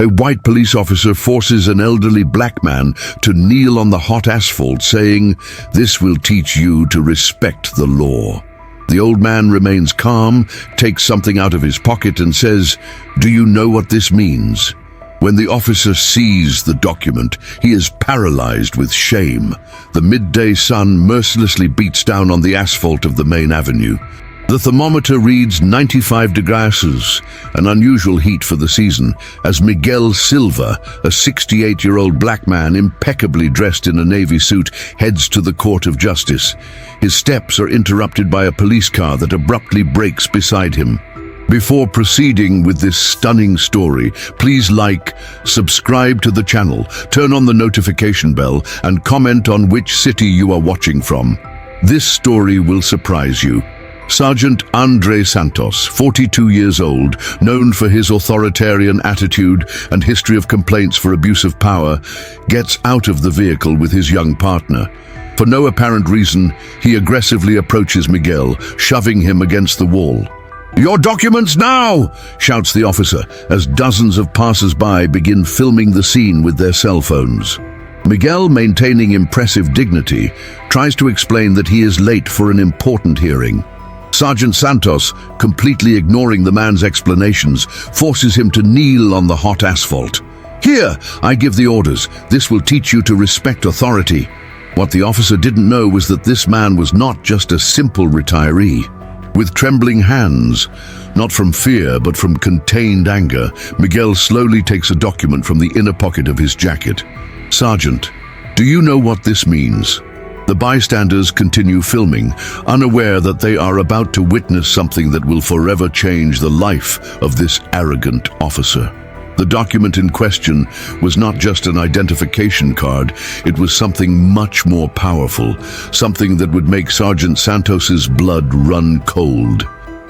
A white police officer forces an elderly black man to kneel on the hot asphalt, saying, "This will teach you to respect the law." The old man remains calm, takes something out of his pocket and says, "Do you know what this means?" When the officer sees the document, he is paralyzed with shame. The midday sun mercilessly beats down on the asphalt of the main avenue. The thermometer reads 95 degrees, an unusual heat for the season, as Miguel Silva, a 68-year-old black man impeccably dressed in a navy suit, heads to the court of justice. His steps are interrupted by a police car that abruptly brakes beside him. Before proceeding with this stunning story, please like, subscribe to the channel, turn on the notification bell, and comment on which city you are watching from. This story will surprise you. Sergeant Andre Santos, 42 years old, known for his authoritarian attitude and history of complaints for abuse of power, gets out of the vehicle with his young partner. For no apparent reason, he aggressively approaches Miguel, shoving him against the wall. "Your documents now!" shouts the officer, as dozens of passers-by begin filming the scene with their cell phones. Miguel, maintaining impressive dignity, tries to explain that he is late for an important hearing. Sergeant Santos, completely ignoring the man's explanations, forces him to kneel on the hot asphalt. "Here, I give the orders. This will teach you to respect authority." What the officer didn't know was that this man was not just a simple retiree. With trembling hands, not from fear but from contained anger, Miguel slowly takes a document from the inner pocket of his jacket. "Sergeant, do you know what this means?" The bystanders continue filming, unaware that they are about to witness something that will forever change the life of this arrogant officer. The document in question was not just an identification card, it was something much more powerful, something that would make Sergeant Santos's blood run cold.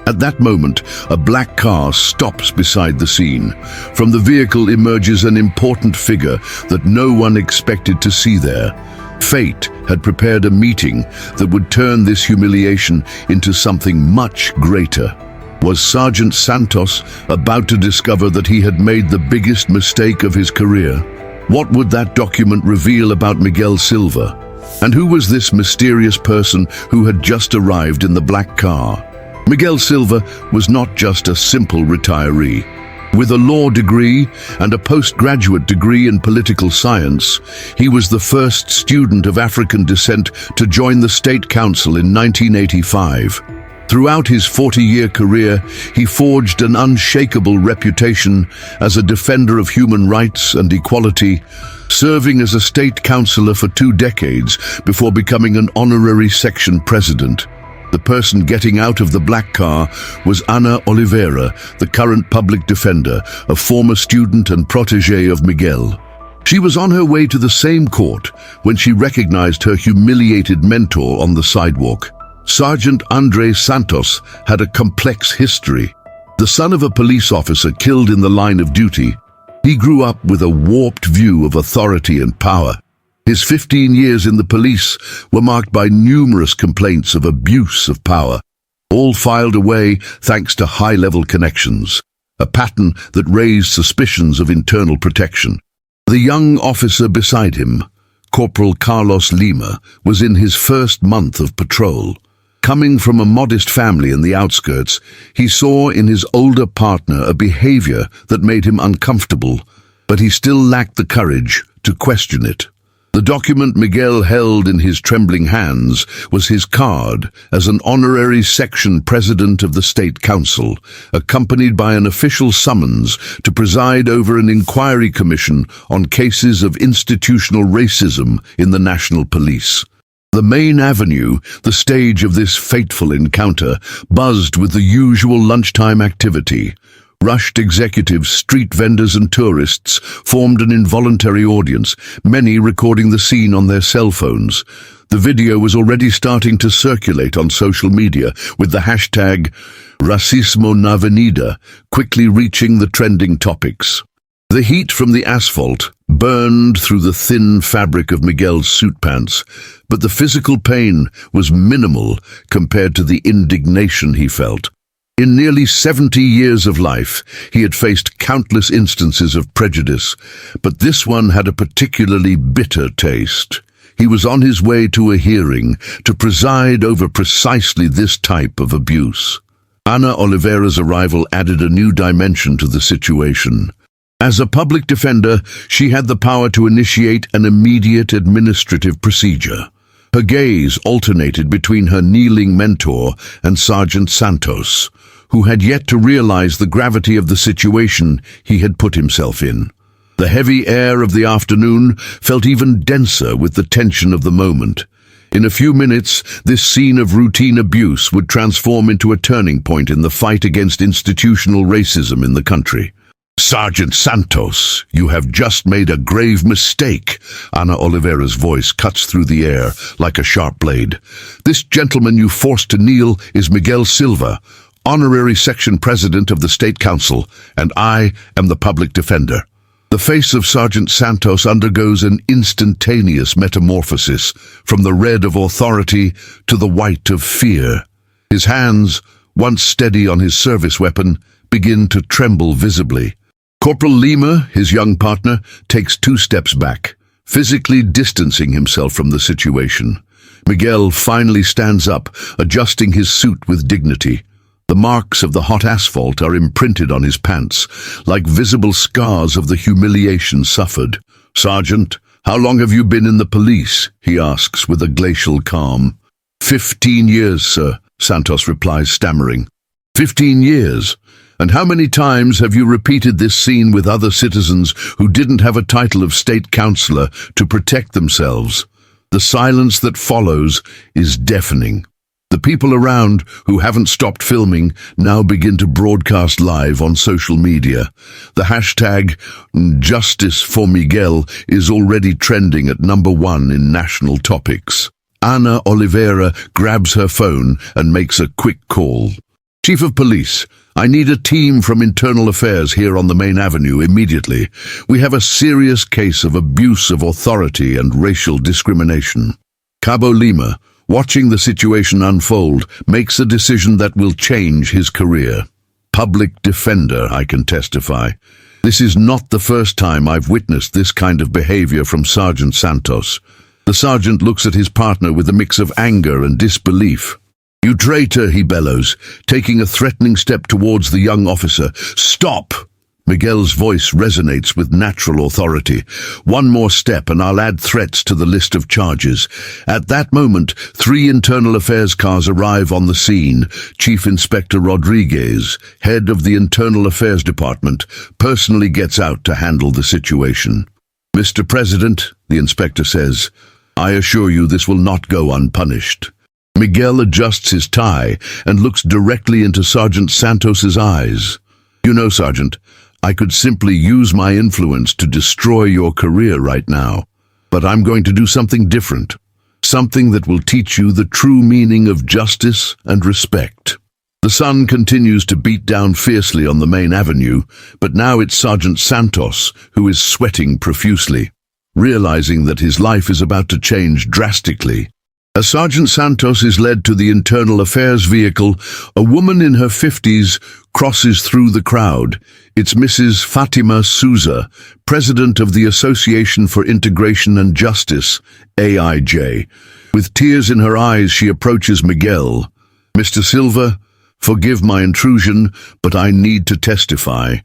At that moment, a black car stops beside the scene. From the vehicle emerges an important figure that no one expected to see there. Fate had prepared a meeting that would turn this humiliation into something much greater. Was Sergeant Santos about to discover that he had made the biggest mistake of his career? What would that document reveal about Miguel Silva? And who was this mysterious person who had just arrived in the black car? Miguel Silva was not just a simple retiree. With a law degree and a postgraduate degree in political science, he was the first student of African descent to join the State Council in 1985. Throughout his 40-year career, he forged an unshakable reputation as a defender of human rights and equality, serving as a state councillor for 2 decades before becoming an honorary section president. The person getting out of the black car was Ana Oliveira, the current public defender, a former student and protege of Miguel. She was on her way to the same court when she recognized her humiliated mentor on the sidewalk. Sergeant Andre Santos had a complex history. The son of a police officer killed in the line of duty, he grew up with a warped view of authority and power. His 15 years in the police were marked by numerous complaints of abuse of power, all filed away thanks to high-level connections, a pattern that raised suspicions of internal protection. The young officer beside him, Corporal Carlos Lima, was in his first month of patrol. Coming from a modest family in the outskirts, he saw in his older partner a behavior that made him uncomfortable, but he still lacked the courage to question it. The document Miguel held in his trembling hands was his card as an honorary section president of the State Council, accompanied by an official summons to preside over an inquiry commission on cases of institutional racism in the National Police. The main avenue, the stage of this fateful encounter, buzzed with the usual lunchtime activity. Rushed executives, street vendors and tourists formed an involuntary audience, many recording the scene on their cell phones. The video was already starting to circulate on social media, with the hashtag Racismo na Avenida quickly reaching the trending topics. The heat from the asphalt burned through the thin fabric of Miguel's suit pants, but the physical pain was minimal compared to the indignation he felt. In nearly 70 years of life, he had faced countless instances of prejudice, but this one had a particularly bitter taste. He was on his way to a hearing to preside over precisely this type of abuse. Ana Oliveira's arrival added a new dimension to the situation. As a public defender, she had the power to initiate an immediate administrative procedure. Her gaze alternated between her kneeling mentor and Sergeant Santos, who had yet to realize the gravity of the situation he had put himself in. The heavy air of the afternoon felt even denser with the tension of the moment. In a few minutes, this scene of routine abuse would transform into a turning point in the fight against institutional racism in the country. "Sergeant Santos, you have just made a grave mistake." Ana Oliveira's voice cuts through the air like a sharp blade. "This gentleman you forced to kneel is Miguel Silva, honorary section president of the State Council, and I am the public defender." The face of Sergeant Santos undergoes an instantaneous metamorphosis, from the red of authority to the white of fear. His hands, once steady on his service weapon, begin to tremble visibly. Corporal Lima, his young partner, takes 2 steps back, physically distancing himself from the situation. Miguel finally stands up, adjusting his suit with dignity. The marks of the hot asphalt are imprinted on his pants, like visible scars of the humiliation suffered. "Sergeant, how long have you been in the police?" he asks with a glacial calm. 15 years, sir," Santos replies, stammering. 15 years? And how many times have you repeated this scene with other citizens who didn't have a title of state councillor to protect themselves? The silence that follows is deafening. The people around, who haven't stopped filming, now begin to broadcast live on social media. The hashtag Justice for Miguel is already trending at #1 in national topics. Ana Oliveira grabs her phone and makes a quick call. "Chief of Police, I need a team from Internal Affairs here on the main avenue immediately. We have a serious case of abuse of authority and racial discrimination." Cabo Lima, watching the situation unfold, makes a decision that will change his career. "Public defender, I can testify. This is not the first time I've witnessed this kind of behavior from Sergeant Santos." The sergeant looks at his partner with a mix of anger and disbelief. "You traitor," he bellows, taking a threatening step towards the young officer. "Stop!" Miguel's voice resonates with natural authority. "One more step and I'll add threats to the list of charges." At that moment, 3 Internal Affairs cars arrive on the scene. Chief Inspector Rodriguez, head of the Internal Affairs Department, personally gets out to handle the situation. "Mr. President," the inspector says, "I assure you this will not go unpunished." Miguel adjusts his tie and looks directly into Sergeant Santos's eyes. "You know, Sergeant, I could simply use my influence to destroy your career right now. But I'm going to do something different. Something that will teach you the true meaning of justice and respect." The sun continues to beat down fiercely on the main avenue, but now it's Sergeant Santos who is sweating profusely, realizing that his life is about to change drastically. As Sergeant Santos is led to the Internal Affairs vehicle, a woman in her 50s crosses through the crowd. It's Mrs. Fatima Souza, president of the Association for Integration and Justice, AIJ. With tears in her eyes, she approaches Miguel. "Mr. Silva, forgive my intrusion, but I need to testify.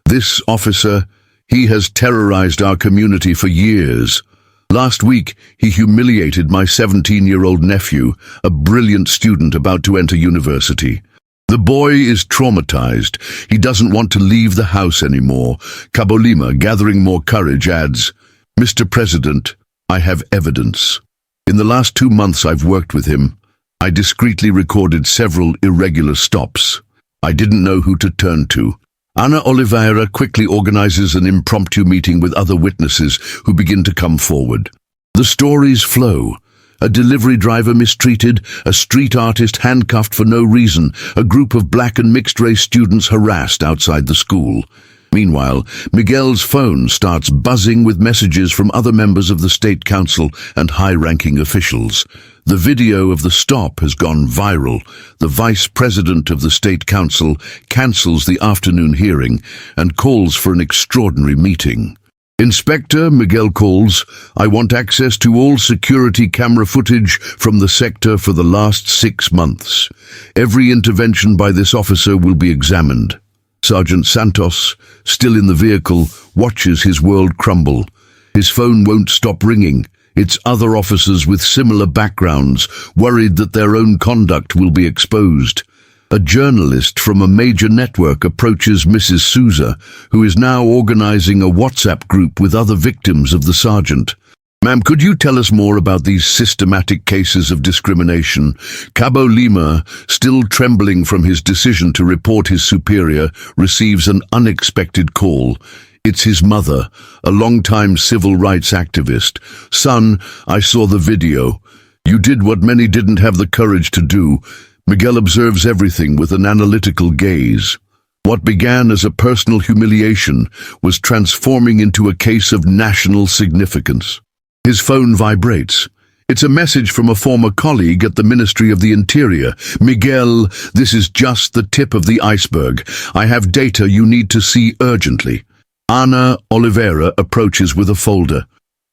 This officer, he has terrorized our community for years. Last week, he humiliated my 17-year-old nephew, a brilliant student about to enter university. The boy is traumatized. He doesn't want to leave the house anymore." Cabo Lima, gathering more courage, adds, "Mr. President, I have evidence. In the last 2 months I've worked with him. I discreetly recorded several irregular stops. I didn't know who to turn to." Ana Oliveira quickly organizes an impromptu meeting with other witnesses who begin to come forward. The stories flow. A delivery driver mistreated, a street artist handcuffed for no reason, a group of black and mixed-race students harassed outside the school. Meanwhile, Miguel's phone starts buzzing with messages from other members of the State Council and high-ranking officials. The video of the stop has gone viral. The Vice President of the State Council cancels the afternoon hearing and calls for an extraordinary meeting. Inspector, Miguel calls, I want access to all security camera footage from the sector for the last 6 months. Every intervention by this officer will be examined. Sergeant Santos, still in the vehicle, watches his world crumble. His phone won't stop ringing. It's other officers with similar backgrounds, worried that their own conduct will be exposed. A journalist from a major network approaches Mrs. Souza, who is now organizing a WhatsApp group with other victims of the sergeant. Ma'am, could you tell us more about these systematic cases of discrimination? Cabo Lima, still trembling from his decision to report his superior, receives an unexpected call. It's his mother, a longtime civil rights activist. Son, I saw the video. You did what many didn't have the courage to do. Miguel observes everything with an analytical gaze. What began as a personal humiliation was transforming into a case of national significance. His phone vibrates. It's a message from a former colleague at the Ministry of the Interior. Miguel, this is just the tip of the iceberg. I have data you need to see urgently. Ana Oliveira approaches with a folder.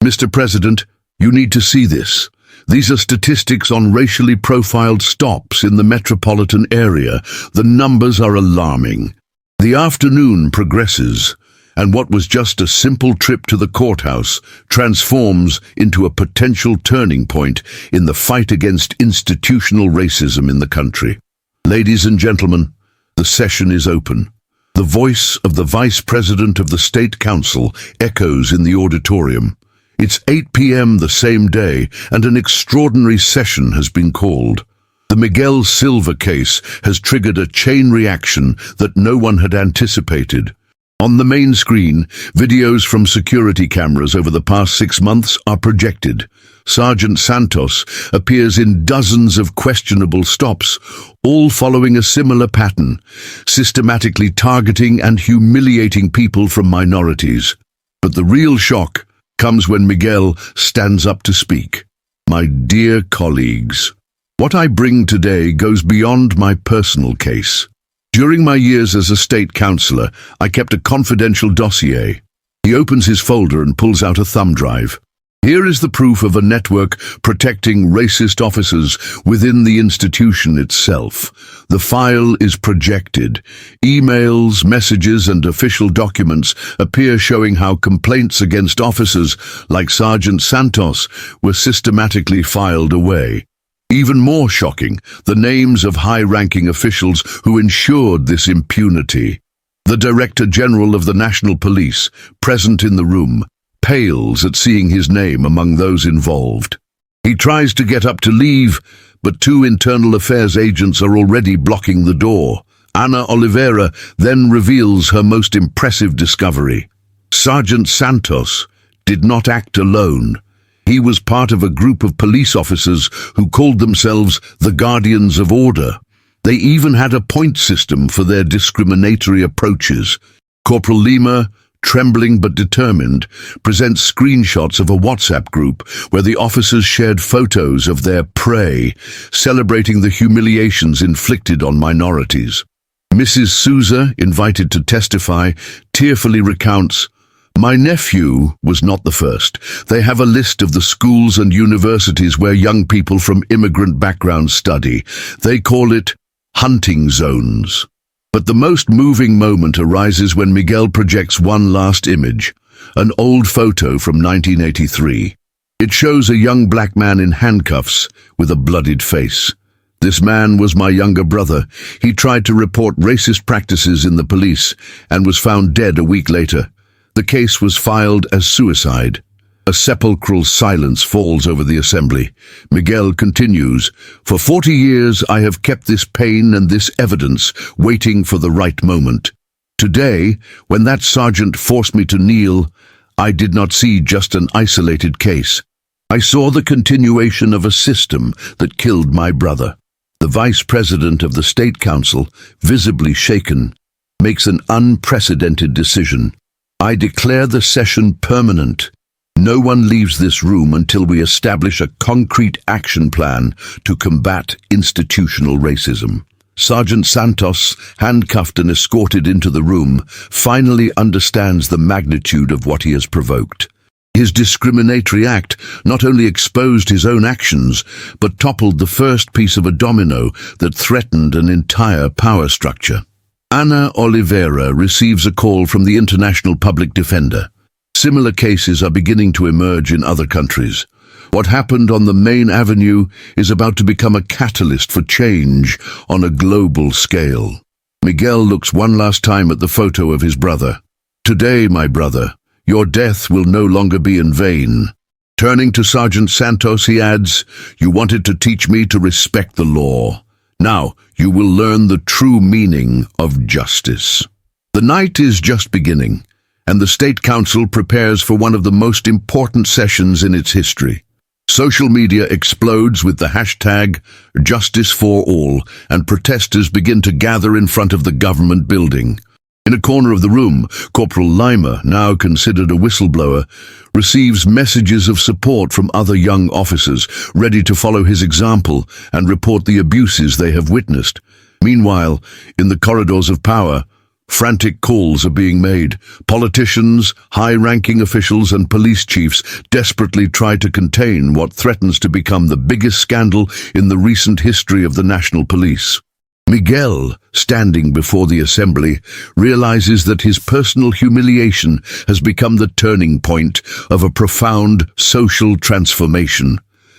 Mr. President, you need to see this. These are statistics on racially profiled stops in the metropolitan area. The numbers are alarming. The afternoon progresses, and what was just a simple trip to the courthouse transforms into a potential turning point in the fight against institutional racism in the country. Ladies and gentlemen, the session is open. The voice of the Vice President of the State Council echoes in the auditorium. It's 8 p.m. the same day, and an extraordinary session has been called. The Miguel Silva case has triggered a chain reaction that no one had anticipated. On the main screen, videos from security cameras over the past 6 months are projected. Sergeant Santos appears in dozens of questionable stops, all following a similar pattern, systematically targeting and humiliating people from minorities. But the real shock comes when Miguel stands up to speak. My dear colleagues, what I bring today goes beyond my personal case. During my years as a state councillor, I kept a confidential dossier. He opens his folder and pulls out a thumb drive. Here is the proof of a network protecting racist officers within the institution itself. The file is projected. Emails, messages, and official documents appear showing how complaints against officers like Sergeant Santos were systematically filed away. Even more shocking, the names of high-ranking officials who ensured this impunity. The Director General of the National Police, present in the room, pales at seeing his name among those involved. He tries to get up to leave, but 2 internal affairs agents are already blocking the door. Ana Oliveira then reveals her most impressive discovery. Sergeant Santos did not act alone. He was part of a group of police officers who called themselves the Guardians of Order. They even had a point system for their discriminatory approaches. Corporal Lima, trembling but determined, presents screenshots of a WhatsApp group where the officers shared photos of their prey, celebrating the humiliations inflicted on minorities. Mrs. Souza, invited to testify, tearfully recounts, "My nephew was not the first. They have a list of the schools and universities where young people from immigrant backgrounds study. They call it hunting zones." But the most moving moment arises when Miguel projects one last image, an old photo from 1983. It shows a young black man in handcuffs with a bloodied face. This man was my younger brother. He tried to report racist practices in the police and was found dead a week later. The case was filed as suicide. A sepulchral silence falls over the assembly. Miguel continues, "For 40 years I have kept this pain and this evidence, waiting for the right moment. Today, when that sergeant forced me to kneel, I did not see just an isolated case. I saw the continuation of a system that killed my brother." The Vice President of the State Council, visibly shaken, makes an unprecedented decision. "I declare the session permanent. No one leaves this room until we establish a concrete action plan to combat institutional racism. Sergeant Santos, handcuffed and escorted into the room, finally understands the magnitude of what he has provoked. His discriminatory act not only exposed his own actions, but toppled the first piece of a domino that threatened an entire power structure. Ana Oliveira receives a call from the International Public Defender. Similar cases are beginning to emerge in other countries. What happened on the main avenue is about to become a catalyst for change on a global scale. Miguel looks one last time at the photo of his brother. "Today, my brother, your death will no longer be in vain." Turning to Sergeant Santos, he adds, "You wanted to teach me to respect the law. Now you will learn the true meaning of justice." The night is just beginning, and the State Council prepares for one of the most important sessions in its history. Social media explodes with the hashtag #JusticeForAll, and protesters begin to gather in front of the government building. In a corner of the room, Corporal Lima, now considered a whistleblower, receives messages of support from other young officers, ready to follow his example and report the abuses they have witnessed. Meanwhile, in the corridors of power, frantic calls are being made. Politicians, high-ranking officials and police chiefs desperately try to contain what threatens to become the biggest scandal in the recent history of the National Police. Miguel, standing before the assembly, realizes that his personal humiliation has become the turning point of a profound social transformation.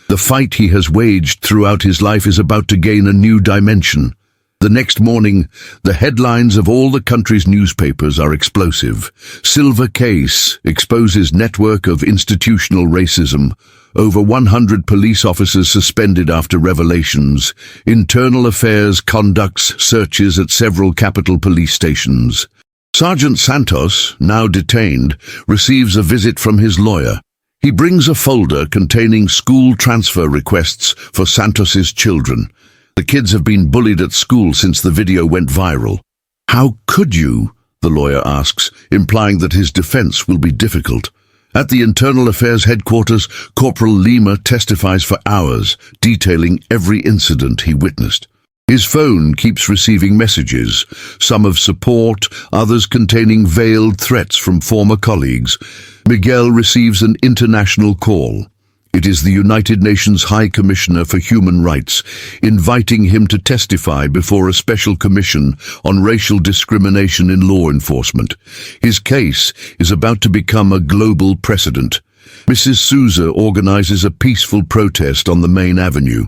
The fight he has waged throughout his life is about to gain a new dimension. The next morning, the headlines of all the country's newspapers are explosive. Silver Case exposes network of institutional racism. Over 100 police officers suspended after revelations. Internal Affairs conducts searches at several capital police stations. Sergeant Santos, now detained, receives a visit from his lawyer. He brings a folder containing school transfer requests for Santos's children. The kids have been bullied at school since the video went viral. "How could you?" the lawyer asks, implying that his defense will be difficult. At the Internal Affairs headquarters, Corporal Lima testifies for hours, detailing every incident he witnessed. His phone keeps receiving messages, some of support, others containing veiled threats from former colleagues. Miguel receives an international call. It is the United Nations High Commissioner for Human Rights, inviting him to testify before a special commission on racial discrimination in law enforcement. His case is about to become a global precedent. Mrs. Souza organizes a peaceful protest on the main avenue.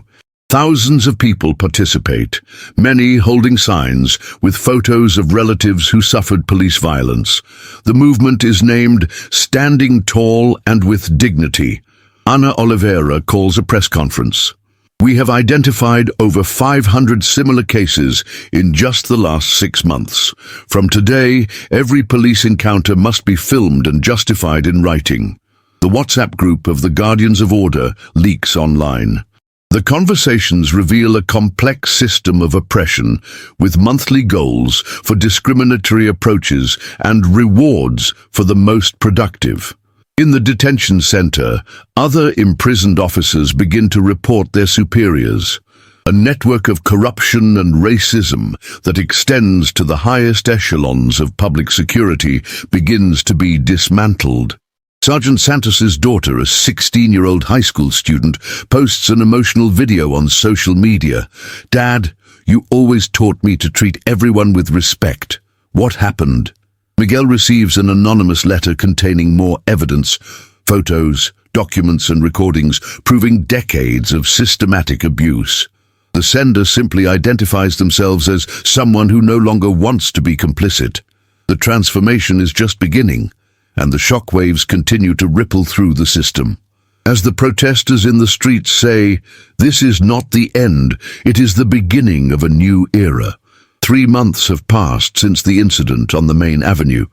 Thousands of people participate, many holding signs with photos of relatives who suffered police violence. The movement is named Standing Tall and with Dignity. Ana Oliveira calls a press conference. "We have identified over 500 similar cases in just the last 6 months. From today, every police encounter must be filmed and justified in writing." The WhatsApp group of the Guardians of Order leaks online. The conversations reveal a complex system of oppression with monthly goals for discriminatory approaches and rewards for the most productive. In the detention center, other imprisoned officers begin to report their superiors. A network of corruption and racism that extends to the highest echelons of public security begins to be dismantled. Sergeant Santos's daughter, a 16-year-old high school student, posts an emotional video on social media. "Dad, you always taught me to treat everyone with respect. What happened?" Miguel receives an anonymous letter containing more evidence, photos, documents and recordings proving decades of systematic abuse. The sender simply identifies themselves as someone who no longer wants to be complicit. The transformation is just beginning, and the shockwaves continue to ripple through the system. As the protesters in the streets say, "This is not the end, it is the beginning of a new era." 3 months have passed since the incident on the main avenue.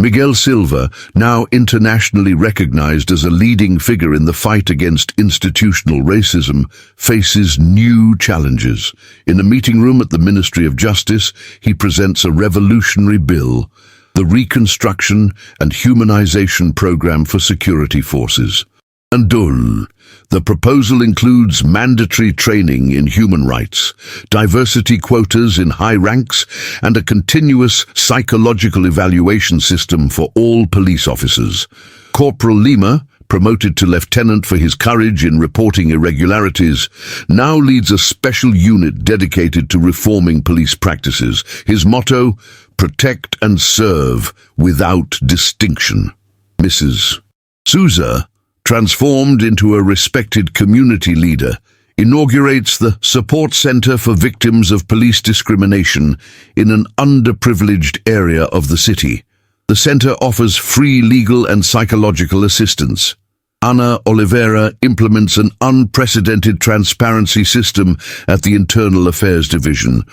Miguel Silva, now internationally recognized as a leading figure in the fight against institutional racism, faces new challenges. In a meeting room at the Ministry of Justice, he presents a revolutionary bill, the Reconstruction and Humanization Program for Security Forces. Andul, the proposal includes mandatory training in human rights, diversity quotas in high ranks, and a continuous psychological evaluation system for all police officers. Corporal Lima, promoted to lieutenant for his courage in reporting irregularities, now leads a special unit dedicated to reforming police practices. His motto, protect and serve without distinction. Mrs. Souza, transformed into a respected community leader, inaugurates the Support Center for Victims of Police Discrimination in an underprivileged area of the city. The center offers free legal and psychological assistance. Ana Oliveira implements an unprecedented transparency system at the Internal Affairs Division.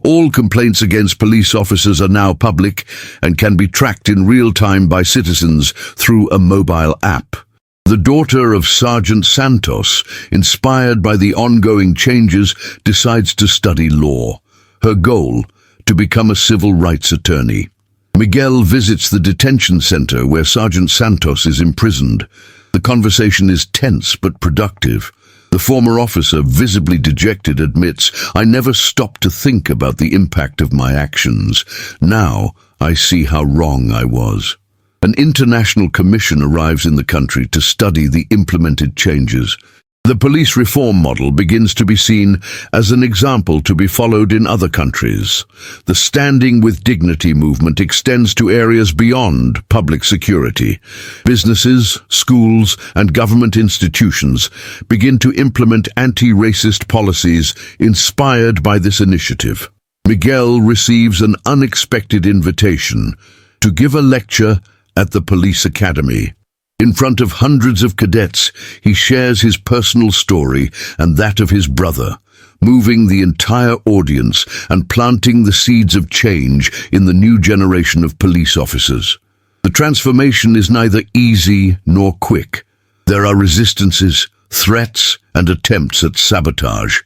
All complaints against police officers are now public and can be tracked in real time by citizens through a mobile app. The daughter of Sergeant Santos, inspired by the ongoing changes, decides to study law. Her goal, to become a civil rights attorney. Miguel visits the detention center where Sergeant Santos is imprisoned. The conversation is tense but productive. The former officer, visibly dejected, admits, "I never stopped to think about the impact of my actions. Now I see how wrong I was." An international commission arrives in the country to study the implemented changes. The police reform model begins to be seen as an example to be followed in other countries. The Standing with Dignity movement extends to areas beyond public security. Businesses, schools, and government institutions begin to implement anti-racist policies inspired by this initiative. Miguel receives an unexpected invitation to give a lecture at the police academy. In front of hundreds of cadets, he shares his personal story and that of his brother, moving the entire audience and planting the seeds of change in the new generation of police officers. The transformation is neither easy nor quick. There are resistances, threats, and attempts at sabotage.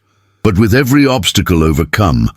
But with every obstacle overcome,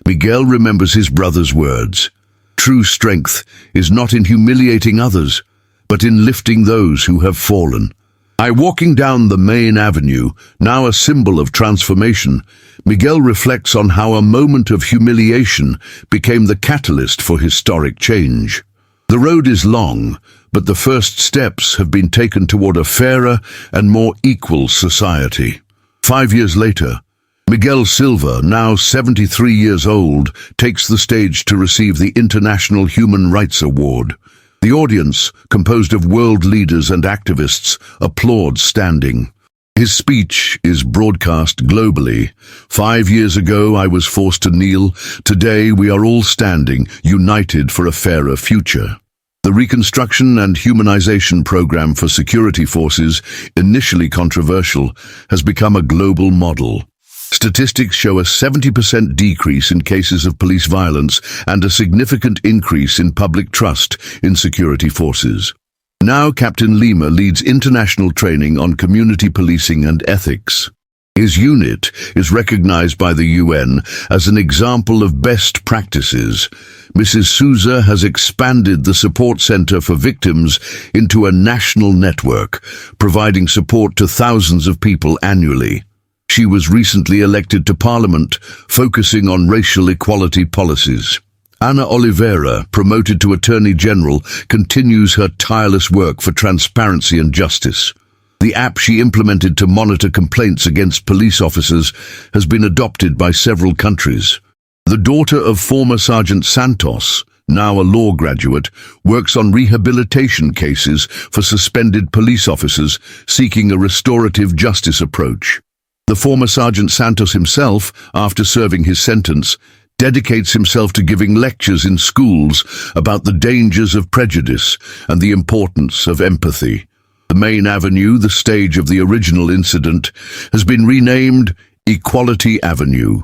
Miguel remembers his brother's words. True strength is not in humiliating others, but in lifting those who have fallen. Walking down the main avenue, now a symbol of transformation, Miguel reflects on how a moment of humiliation became the catalyst for historic change. The road is long, but the first steps have been taken toward a fairer and more equal society. 5 years later, Miguel Silva, now 73 years old, takes the stage to receive the International Human Rights Award. The audience, composed of world leaders and activists, applauds standing. His speech is broadcast globally. 5 years ago, I was forced to kneel. Today, we are all standing, united for a fairer future. The Reconstruction and Humanization Program for Security Forces, initially controversial, has become a global model. Statistics show a 70% decrease in cases of police violence and a significant increase in public trust in security forces. Now Captain Lima leads international training on community policing and ethics. His unit is recognized by the UN as an example of best practices. Mrs. Souza has expanded the support center for victims into a national network, providing support to thousands of people annually. She was recently elected to Parliament, focusing on racial equality policies. Ana Oliveira, promoted to Attorney General, continues her tireless work for transparency and justice. The app she implemented to monitor complaints against police officers has been adopted by several countries. The daughter of former Sergeant Santos, now a law graduate, works on rehabilitation cases for suspended police officers seeking a restorative justice approach. The former Sergeant Santos himself, after serving his sentence, dedicates himself to giving lectures in schools about the dangers of prejudice and the importance of empathy. The main avenue, the stage of the original incident, has been renamed Equality Avenue.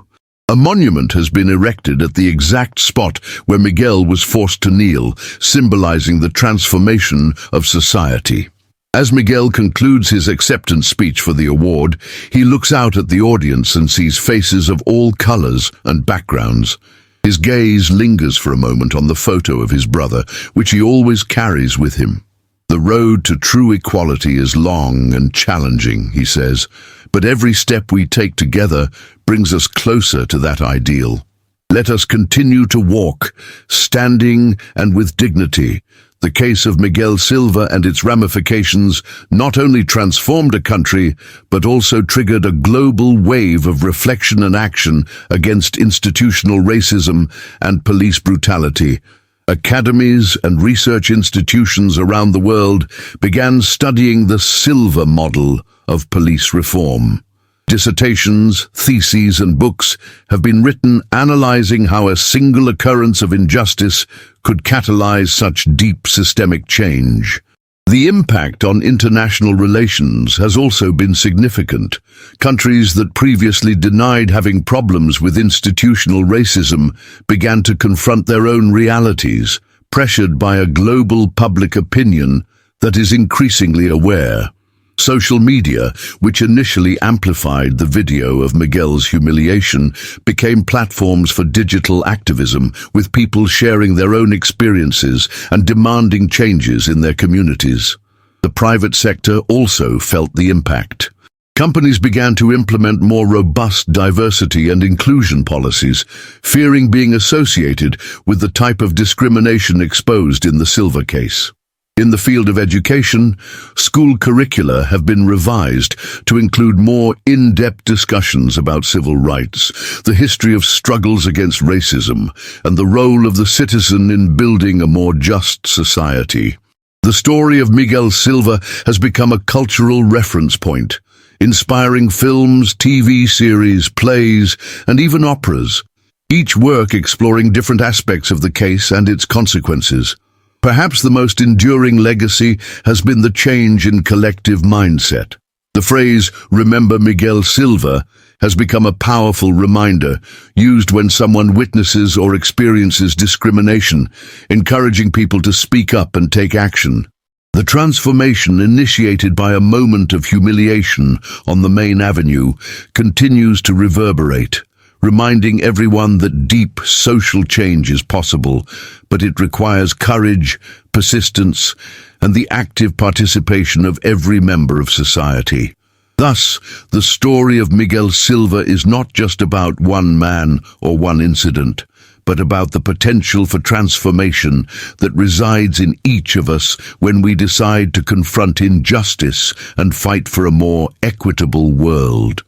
A monument has been erected at the exact spot where Miguel was forced to kneel, symbolizing the transformation of society. As Miguel concludes his acceptance speech for the award, he looks out at the audience and sees faces of all colors and backgrounds. His gaze lingers for a moment on the photo of his brother, which he always carries with him. The road to true equality is long and challenging, he says, but every step we take together brings us closer to that ideal. Let us continue to walk, standing and with dignity. The case of Miguel Silva and its ramifications not only transformed a country, but also triggered a global wave of reflection and action against institutional racism and police brutality. Academies and research institutions around the world began studying the Silva model of police reform. Dissertations, theses, and books have been written analyzing how a single occurrence of injustice could catalyze such deep systemic change. The impact on international relations has also been significant. Countries that previously denied having problems with institutional racism began to confront their own realities, pressured by a global public opinion that is increasingly aware. Social media, which initially amplified the video of Miguel's humiliation, became platforms for digital activism, with people sharing their own experiences and demanding changes in their communities. The private sector also felt the impact. Companies began to implement more robust diversity and inclusion policies, fearing being associated with the type of discrimination exposed in the Silva case. In the field of education, school curricula have been revised to include more in-depth discussions about civil rights, the history of struggles against racism, and the role of the citizen in building a more just society. The story of Miguel Silva has become a cultural reference point, inspiring films, TV series, plays, and even operas, each work exploring different aspects of the case and its consequences. Perhaps the most enduring legacy has been the change in collective mindset. The phrase, "Remember Miguel Silva," has become a powerful reminder, used when someone witnesses or experiences discrimination, encouraging people to speak up and take action. The transformation initiated by a moment of humiliation on the main avenue continues to reverberate, reminding everyone that deep social change is possible, but it requires courage, persistence, and the active participation of every member of society. Thus, the story of Miguel Silva is not just about one man or one incident, but about the potential for transformation that resides in each of us when we decide to confront injustice and fight for a more equitable world.